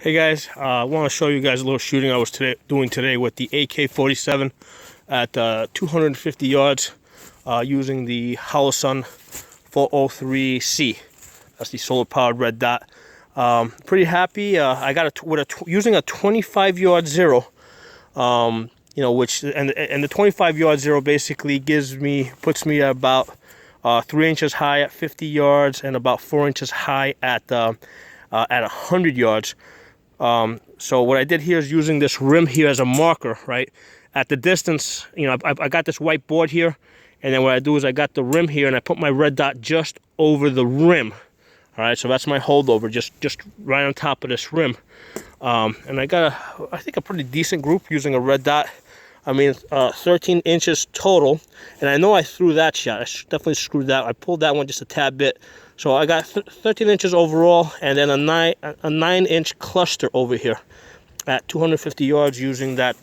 Hey guys, I want to show you guys a little shooting I was doing today with the AK-47 at 250 yards using the Holosun 403C. That's the solar-powered red dot. Pretty happy. I got using a 25-yard zero. Which and the 25-yard zero basically puts me about 3 inches high at 50 yards and about 4 inches high at 100 yards. So what I did here is using this rim here as a marker, right? At the distance, I got this white board here, and then what I do is I got the rim here and I put my red dot just over the rim. All right, so that's my holdover, just right on top of this rim. And I got I think a pretty decent group using a red dot. I mean, 13 inches total, and I know I threw that shot. I definitely screwed that. I pulled that one just a tad bit. So I got 13 inches overall, and then a 9-inch cluster over here at 250 yards using that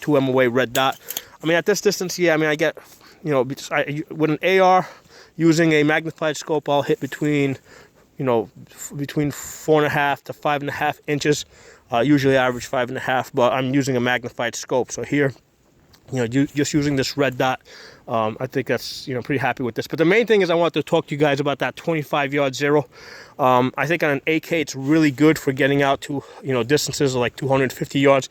2 MOA red dot. I mean, at this distance, yeah, I mean, I get, with an AR using a magnified scope, I'll hit between 4.5 to 5.5 inches. Usually average 5.5, but I'm using a magnified scope. So here, just using this red dot, I think that's, pretty happy with this. But the main thing is I want to talk to you guys about that 25-yard zero. I think on an AK, it's really good for getting out to, distances of like 250 yards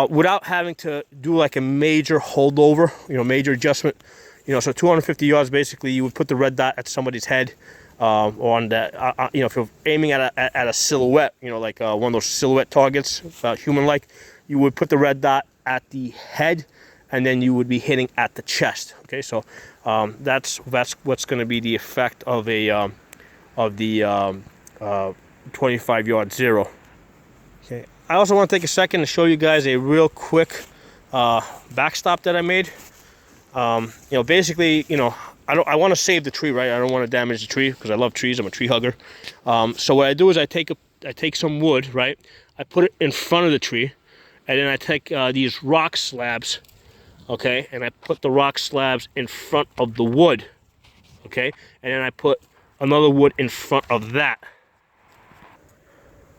without having to do like a major holdover, major adjustment. So 250 yards, basically, you would put the red dot at somebody's head. On that, if you're aiming at a silhouette, like one of those silhouette targets, human-like, you would put the red dot at the head, and then you would be hitting at the chest. Okay, so that's what's going to be the effect of the 25-yard zero. Okay, I also want to take a second to show you guys a real quick backstop that I made. Basically, I want to save the tree, right? I don't want to damage the tree because I love trees. I'm a tree hugger. So what I do is I take some wood, right? I put it in front of the tree, and then I take these rock slabs, okay? And I put the rock slabs in front of the wood, okay? And then I put another wood in front of that.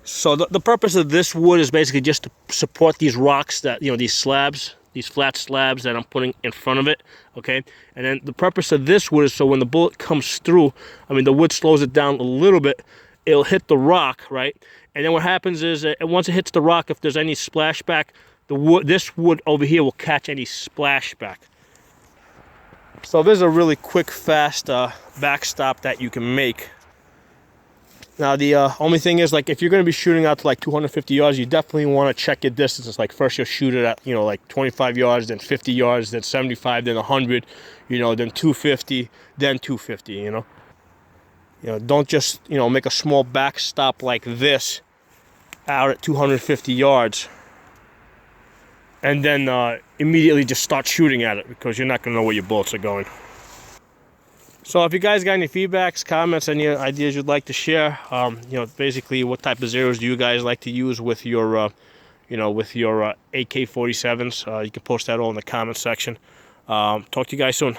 So the purpose of this wood is basically just to support these rocks that, these slabs, these flat slabs that I'm putting in front of it, okay? And then the purpose of this wood is so when the bullet comes through, the wood slows it down a little bit, it'll hit the rock, right? And then what happens is once it hits the rock, if there's any splashback, this wood over here will catch any splashback. So there's a really quick, fast backstop that you can make. Now, the only thing is, like, if you're going to be shooting out to like 250 yards, you definitely want to check your distances. Like, first you'll shoot it at, like 25 yards, then 50 yards, then 75, then 100, then 250, then 250, Don't just, make a small backstop like this out at 250 yards and then immediately just start shooting at it, because you're not going to know where your bullets are going. So if you guys got any feedbacks, comments, any ideas you'd like to share, basically what type of zeros do you guys like to use with your, AK-47s? You can post that all in the comment section. Talk to you guys soon.